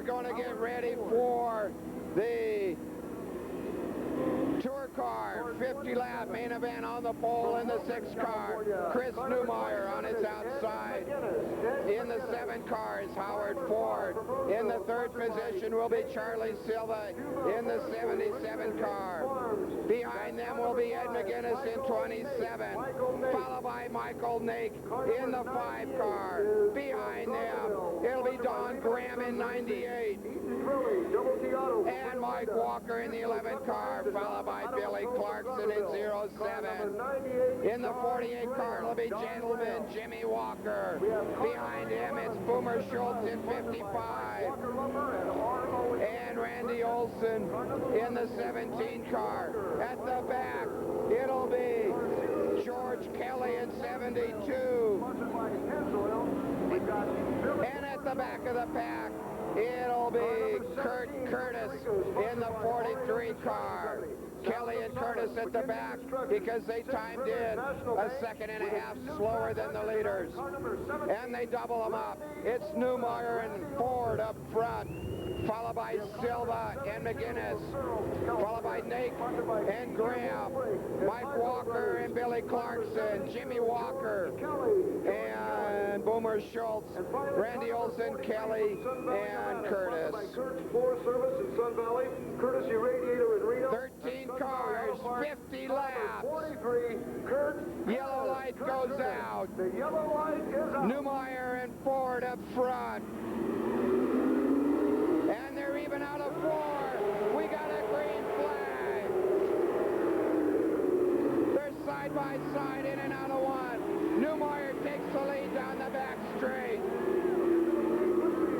we're going to get ready for the tour car 50 lap main event on the pole in the 6 car. Chris Newmeyer on his outside. In the 7 car is Howard Ford. In the 3rd position will be Charlie Silva in the 77 car. Behind them will be Ed McGuinness in 27, followed by Michael Nake in the 5 car. Behind them, it'll be Don Graham in 98. And Mike Walker in the 11 car, followed by Billy Clarkson in 07. In the 48 car, it'll be Gentleman Jimmy Walker. Behind him, it's Boomer Schultz in 55. And Randy Olson in the 17 car. At the back, it'll be George Kelly in 72. And at the back of the pack, it'll be Kurt Curtis in the 43 car. Kelly and Curtis at the back because they timed in a 2.5 slower than the leaders. And they double them up. It's Newmeyer and Ford up front, followed by Silva and McGuinness, followed by Nate and Graham, Mike Walker and Billy Clarkson, Jimmy Walker, and Boomer Schultz, Randy Olson, Kelly, and Curtis. 13 cars, 50 laps. Yellow light goes out. Newmeyer and Ford up front. And they're even out of 4. We got a green flag. They're side by side, in and out of 1. Newmeyer takes the lead down the back straight.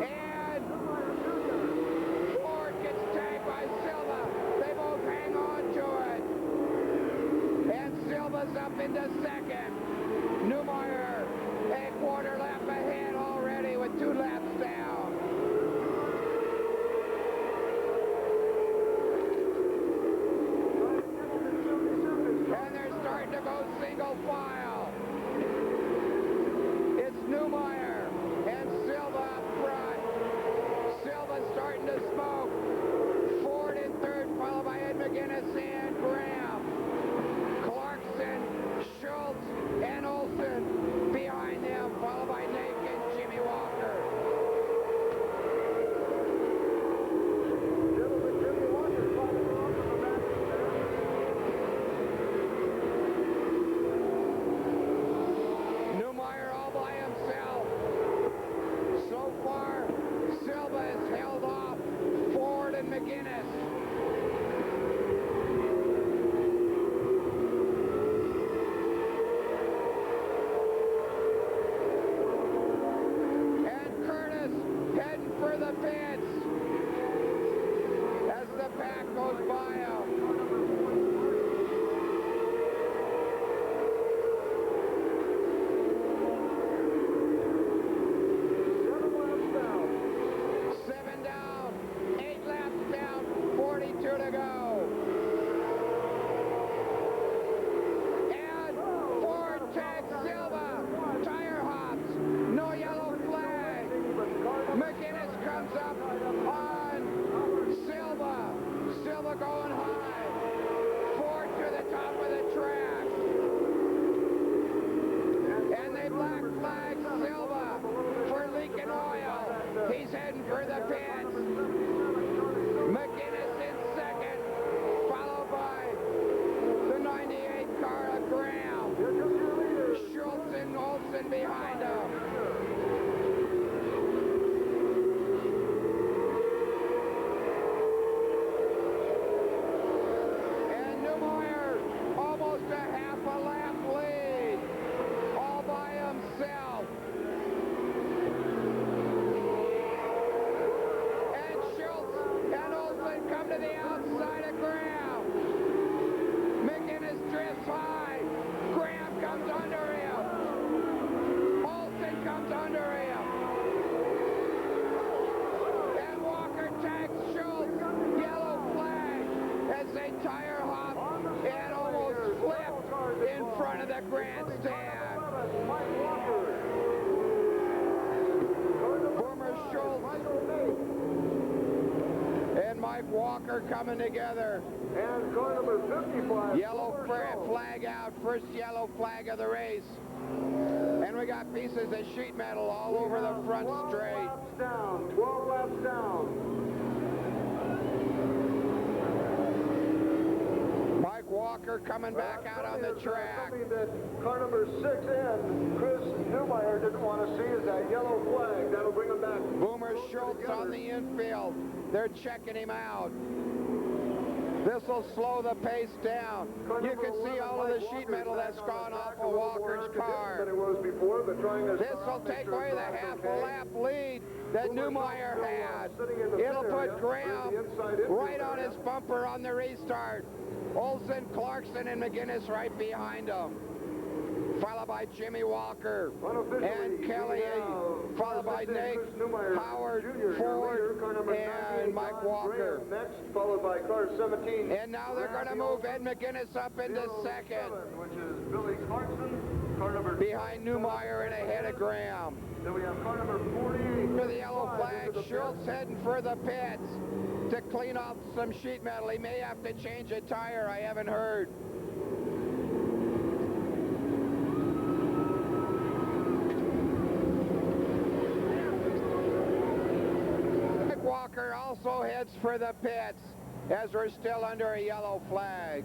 And Ford gets tagged by Silva. They both hang on to it. And Silva's up into 2nd. Newmeyer a quarter lap ahead already with 2 laps down. To go single file. It's Newmeyer and Silva up front. Silva's starting to smoke. Ford in 3rd, followed by Ed McGuinness and Graham. Clarkson, Schultz, and Olson behind them, followed by Nate and Jimmy Walker. McGuinness. And Curtis heading for the pits as the pack goes by him. To go. And Ford tags Silva. Tire hops. No yellow flag. McGuinness comes up on Silva. Silva going high. Ford to the top of the track. And they black flag Silva for leaking oil. He's heading for the pits. McGuinness in 2nd, followed by the 98 car of Graham. Schultz and Olson behind him. And Newmeyer almost a half a lap lead, all by himself. Come to the outside of Graham. McGuinness drifts high. Graham comes under him. Olson comes under him. And Walker tags Schultz. Yellow flag as they tire hop and almost flipped in front of the grandstand. Boomer Schultz Walker coming together. And car number 55. Yellow flag out, first yellow flag of the race. And we got pieces of sheet metal all over the front straight. 12 laps down, 12 laps down. Mike Walker coming back out on the track. Something that car number 6 and Chris Newmeyer didn't want to see is that yellow flag. That'll bring him back. Boomer Schultz on the infield. They're checking him out. This will slow the pace down. You can see all of the sheet metal that's gone off of Walker's car. This will take away the half a lap lead that Newmeyer had. It'll put Graham right on his bumper on the restart. Olsen, Clarkson, and McGinnis right behind him. Followed by Jimmy Walker and Kelly, followed by Nate, Howard, Ford, and Mike Walker. Next, followed by car 17. And now they're going to move Ed McGinnis up into second. Which is Billy Clarkson, car number behind Newmeyer and ahead of Graham. Then we have car number 48. For the yellow flag, Schultz heading for the pits to clean off some sheet metal. He may have to change a tire, I haven't heard. Walker also heads for the pits as we're still under a yellow flag.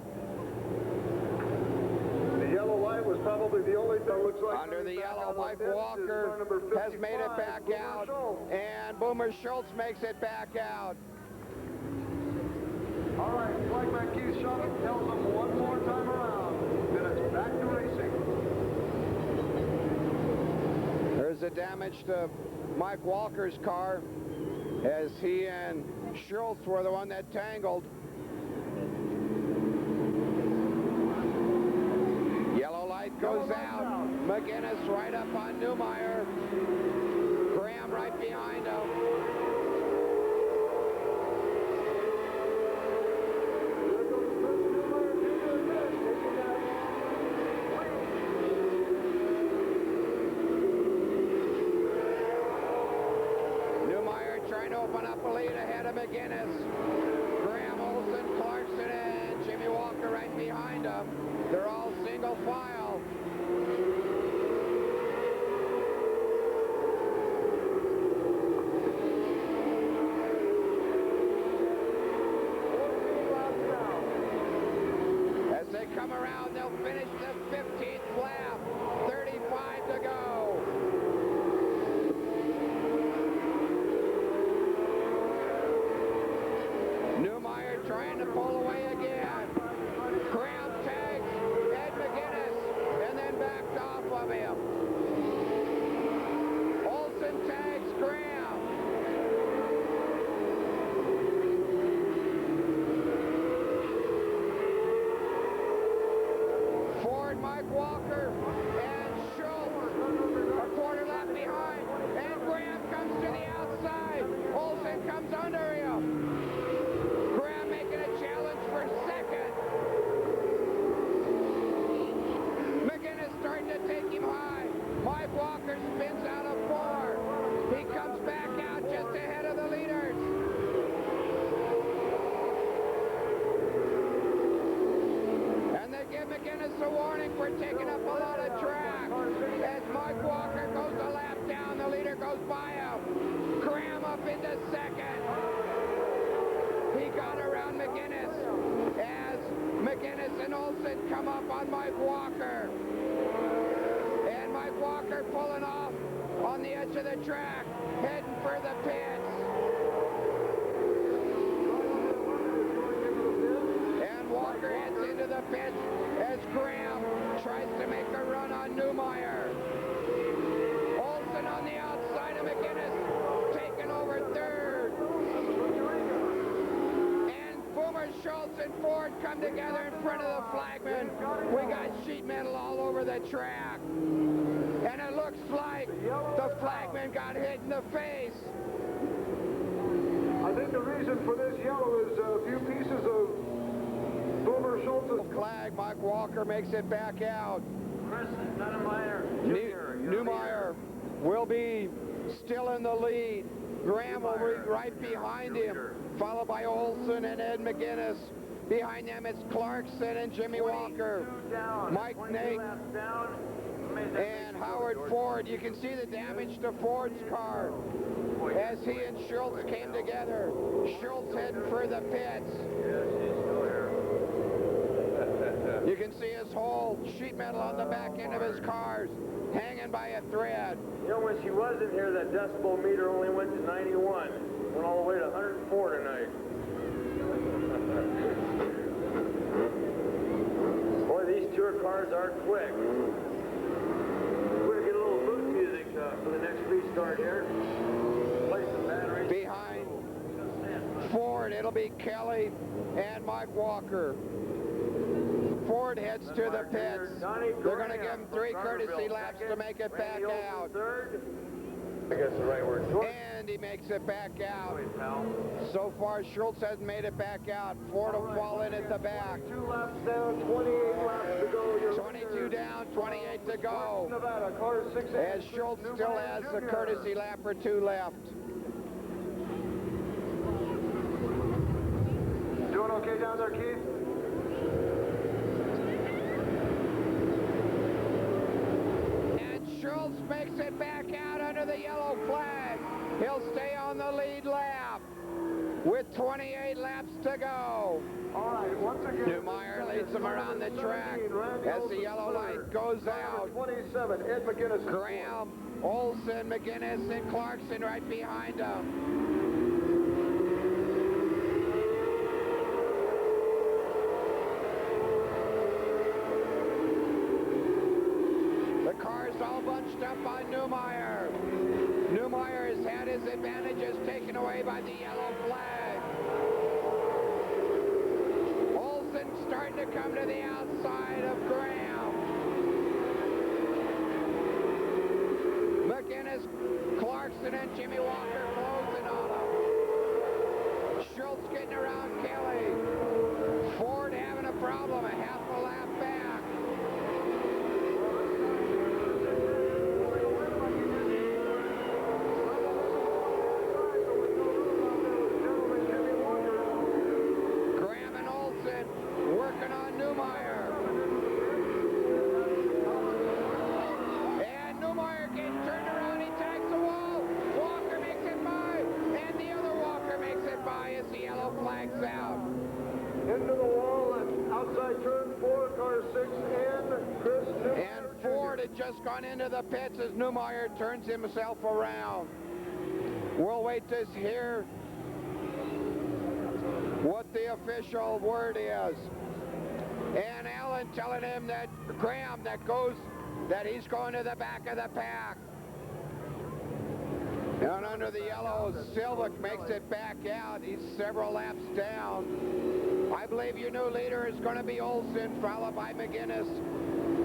The yellow light was probably the only thing that looks like... Under the yellow, Mike Walker has made it back out, and Boomer Schultz makes it back out. All right, flagman Keith Schaub tells them one more time around, then it's back to racing. There's the damage to Mike Walker's car, as he and Schultz were the one that tangled. Yellow light goes out. McGinnis right up on Newmeyer. Graham right behind him. Open up a lead ahead of McGinnis. Graham, Olsen, Clarkson, and Jimmy Walker right behind him. They're all single file. As they come around, they'll finish the 15th lap. 35 to go. Newmeyer trying to pull away again. Graham tags Ed McGinnis and then backed off of him. Olsen tags Graham. Ford, Mike Walker, and Schultz a quarter lap behind. And Graham comes to the outside. Olsen comes under him. Graham making a challenge for second. McGinnis starting to take him high. Mike Walker spins out of 4. He comes back out just ahead of the leaders. And they give McGinnis a warning for taking up a lot of track. As Mike Walker goes a lap down, the leader goes by him. Graham up into second. He got around McGinnis as McGinnis and Olsen come up on Mike Walker. And Mike Walker pulling off on the edge of the track, heading for the pits. And Walker heads into the pits as Graham tries to make a run on Newmeyer. Olsen on the outside of McGinnis, taking over third. Boomer Schultz and Ford come together in front of the flagman. We got sheet metal all over the track. And it looks like the flagman got hit in the face. I think the reason for this yellow is a few pieces of Boomer Schultz's flag. Mike Walker makes it back out. Chris Newmeyer will be still in the lead Graham will be right behind him, followed by Olson and Ed McGinnis. Behind them it's Clarkson and Jimmy Walker, Mike Nake, and Howard Ford. You can see the damage to Ford's car as he and Schultz came together. Schultz heading for the pits. You can see his whole sheet metal on the back end of his cars hanging by a thread. You know, when she wasn't here, that decibel meter only went to 91. Went all the way to 104 tonight. Boy, these tour cars are quick. We're going to get a little mood music for the next restart here. Play some batteries. Behind Ford, it'll be Kelly and Mike Walker. Ford heads to the pits. They're going to give him 3 courtesy laps to make it back out. I guess the right word. And he makes it back out. So far, Schultz hasn't made it back out. Ford will fall in at the back. 2 laps down, 28 laps to go. 22 down, 28 to go. Nevada, car 6 As Schultz still has a courtesy lap or 2 left. Doing okay down there, Keith? Schultz makes it back out under the yellow flag. He'll stay on the lead lap with 28 laps to go. All right, once again, Newmeyer leads him around the track as the yellow light goes out. 27, Ed McGinnis. Graham, Olson, McGinnis, and Clarkson right behind him. All bunched up on Newmeyer. Newmeyer has had his advantages taken away by the yellow flag. Olson starting to come to the outside of Graham. McGinnis, Clarkson, and Jimmy Walker closing on him. Schultz getting around Kelly. Ford having a problem, a half a lap back. Working on Newmeyer. And Newmeyer gets turned around, he tags the wall. Walker makes it by, and the other Walker makes it by as the yellow flag's out. Into the wall and outside turn 4, car 6 in, Chris Newmeyer. And Ford had just gone into the pits as Newmeyer turns himself around. We'll wait to hear what the official word is. And Allen telling him that Graham that he's going to the back of the pack. And under the yellow, Silva makes it back out. He's several laps down. I believe your new leader is going to be Olson, followed by McGinnis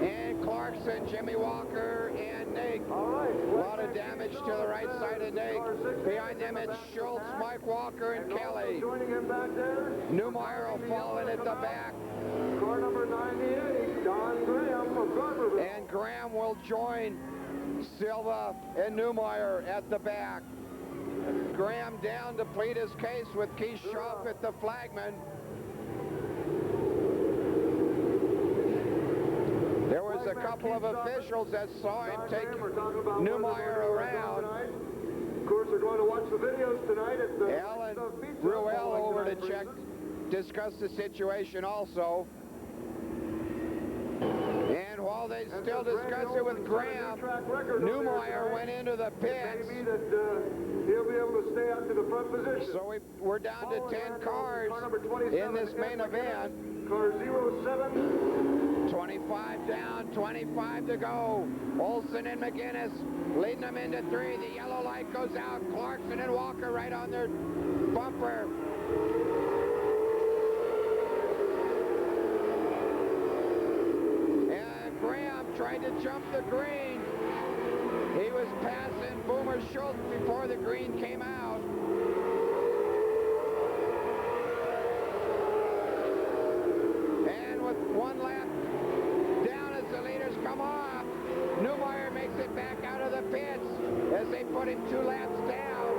and Clarkson, Jimmy Walker, and Nake. All right. A lot of damage to the right side of Nake. Behind them it's Schultz, Mike Walker, and Kelly. Joining him back there. Newmeyer will fall in at the back. Car number 98, Don Graham of Garberville. And Graham will join Silva and Newmeyer at the back. Graham down to plead his case with Keith Schaff at the flagman. There was a couple of officials that saw him take Newmeyer around. Of course, we're going to watch the videos tonight at the Alan Ruel over to check, discuss the situation also. And while they still discuss it with Graham, Newmeyer went into the pits. Maybe that he'll be able to stay out to the front position. So we're down to 10 cars in this main event. Car 07. 25 down, 25 to go. Olson and McGinnis leading them into 3. The yellow light goes out. Clarkson and Walker right on their bumper. And Graham tried to jump the green. He was passing Boomer Schultz before the green came out. And with 1 lap down as the leaders come off, Newmeyer makes it back out of the pits as they put him 2 laps down.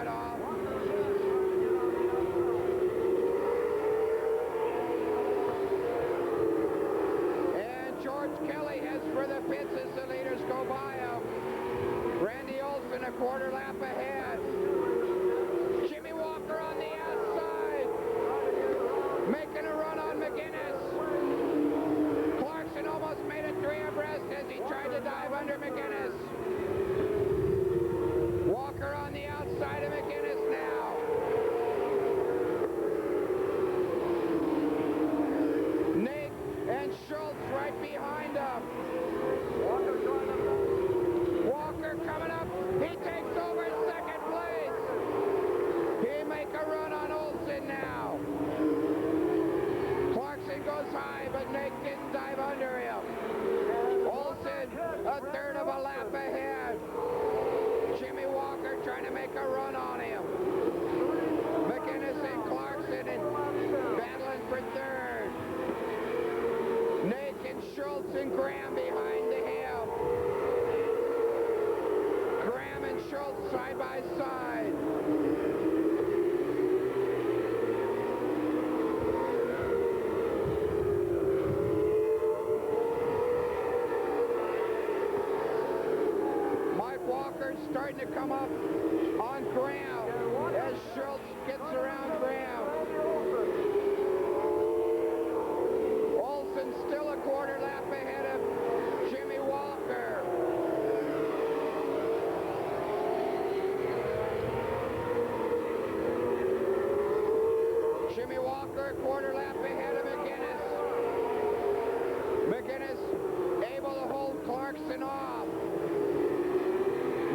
cut off. And George Kelly heads for the pits as the leaders go by him. Randy Olson a quarter lap ahead. Jimmy Walker on the outside, making a run on McGinnis. Clarkson almost made it 3 abreast as he tried to dive under McGinnis. Walker on the outside of McGinnis now. Nate and Schultz right behind him. Walker coming up. He takes over second place. He make a run on Olson now. Clarkson goes high, but Nate didn't dive under him. Olson a third of a lap ahead. Jimmy Walker trying to make a run on him. McGinnis and Clarkson and battling for third. Nate and Schultz and Graham behind him. Graham and Schultz side by side. Walker's starting to come up on Graham as Schultz gets around Graham. Olson still a quarter lap ahead of Jimmy Walker. Jimmy Walker a quarter lap ahead of McGinnis. McGinnis able to hold Clarkson off.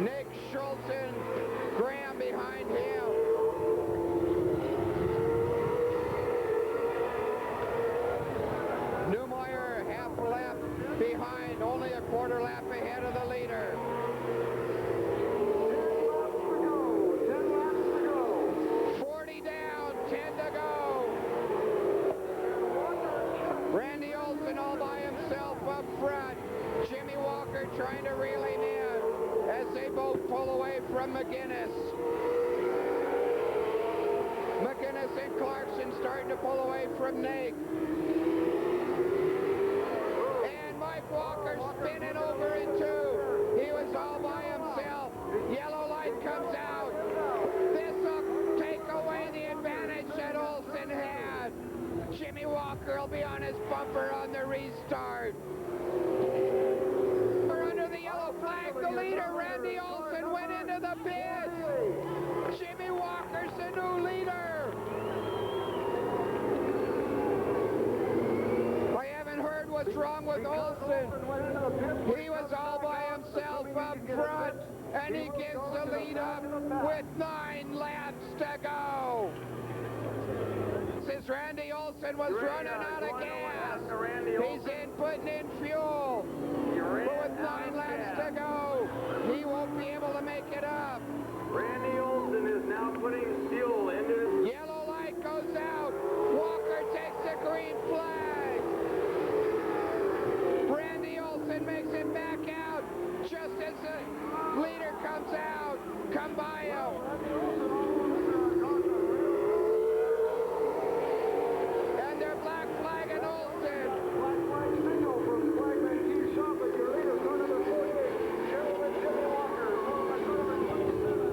Nick Schultz and Graham behind him. Newmeyer half a lap behind, only a quarter lap ahead of the leader. 10 laps to go. 40 down, 10 to go. Randy Olson all by himself up front. Jimmy Walker trying to reel him in as they both pull away from McGinnis. McGinnis and Clarkson starting to pull away from Nate. And Mike Walker spinning over in 2. He was all by himself. Yellow light comes out. This will take away the advantage that Olson had. Jimmy Walker will be on his bumper on the restart. The yellow flag, the leader, Randy Olson, went into the pits. Jimmy Walker's the new leader. I haven't heard what's wrong with Olson. He was all by himself up front, and he gives the lead up with 9 laps to go. Since Randy Olson was running out of gas, he's in putting in fuel. But with 9 laps to go, he won't be able to make it up. Randy Olson is now putting fuel into his... Yellow light goes out. Walker takes the green flag. Randy Olson makes it back out just as the leader comes out. Come by him. And they're black flagging Olson. Black flag signal from flagman Keith Shaw, but your leader, car number 48, Gentleman Jimmy Walker, followed by car number 27,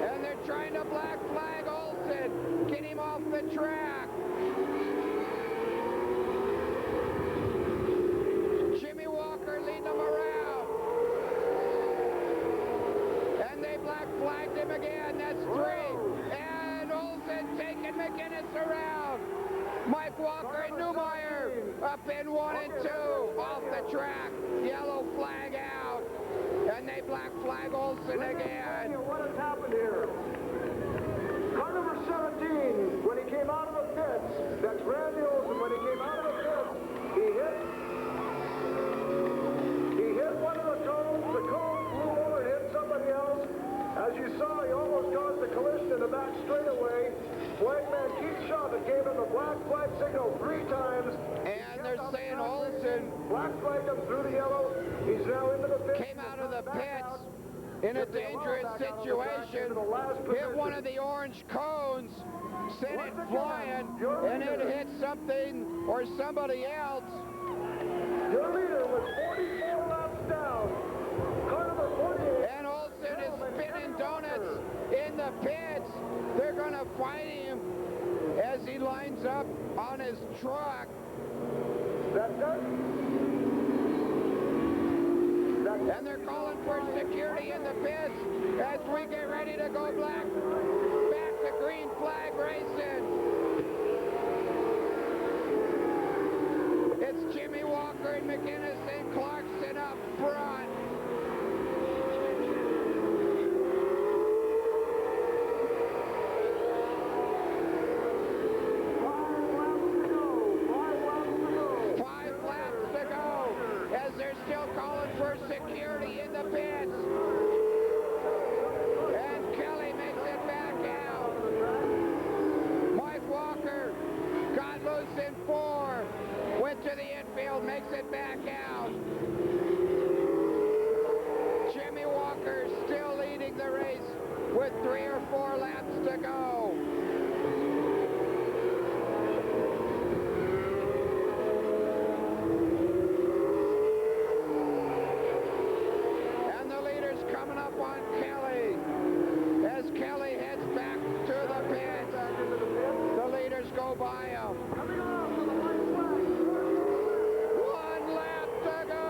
And they're trying to black flag Olson. Get him off the track. Jimmy Walker leading them around. And they black flagged him again. That's 3. And Olson taking McGinnis around. Mike Walker and Newmeyer up in 1 and 2. Off the track. Yellow flag out. And they black flag Olson again. what has happened here? Car number 17, when he came out of the pits, that's Randy Olson, when he came out of the pits, he hit one of the cones, the cone flew over and hit somebody else. As you saw, he almost caused a collision in the back straightaway. Flagman Keith Shaw that gave him the black flag signal 3 times. And they're saying Olsen Black flag up through the yellow. He's now into the pits. came out of the pits in a dangerous situation, hit one of the orange cones, sent it flying, and it hit something or somebody else. Your leader was 44 laps down. Car number 48. And Olsen is spinning donuts in the pits. They're going to fight him as he lines up on his truck. That's it. And they're calling for security in the pits as we get ready to go back to green flag racing. It's Jimmy Walker and McInnes and Clarkson up front. Security in the pits. And Kelly makes it back out. Mike Walker got loose in 4. Went to the infield, makes it back out. Jimmy Walker still leading the race with 3 or 4 laps to go. Coming up on Kelly as Kelly heads back to the pits. The leaders go by him. 1 lap to go.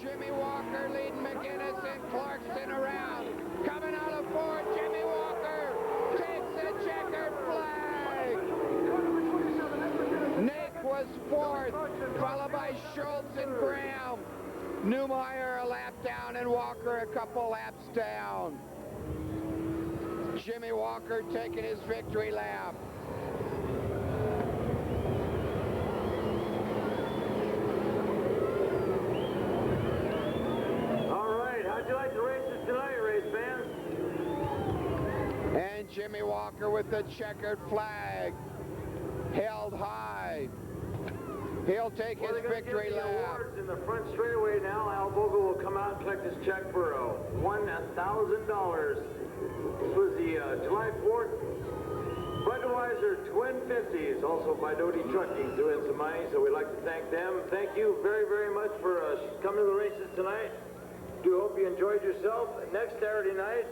Jimmy Walker leading McInnes and Clarkson around. Coming out of 4, Jimmy Walker takes the checkered flag. Nick was 4th, followed by Schultz and Graham. Newmeyer a lap down and Walker a couple laps down. Jimmy Walker taking his victory lap. All right, how'd you like the races tonight, race fans? And Jimmy Walker with the checkered flag held high. He'll take his victory lap. Awards in the front straightaway now. Al Vogel will come out and collect his check for $1,000. This was the July 4th Budweiser Twin 50s, also by Doty Trucking, doing some money, so we'd like to thank them. Thank you very, very much for coming to the races tonight. Do hope you enjoyed yourself. Next Saturday night,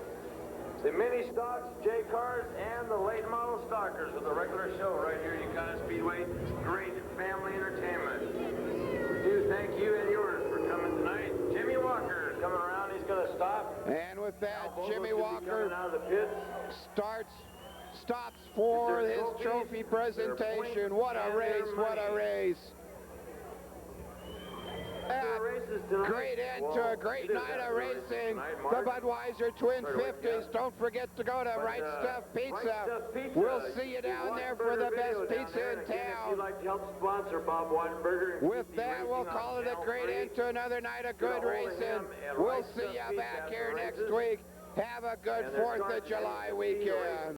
the mini stocks, J cars, and the late model stockers with a regular show right here at Ukiah Speedway. Great family entertainment. Do thank you and yours for coming tonight. Jimmy Walker is coming around. He's going to stop. And with that, Jimmy Walker out of the pits. stops for his trophy presentation. What a race, what a race. Great end to a great night of racing. The Budweiser Twin 50s. Don't forget to go to Right Stuff Pizza. We'll see you down there for the best pizza in town. With that, we'll call it a great end to another night of good racing. We'll see you back here next week. Have a good 4th of July weekend.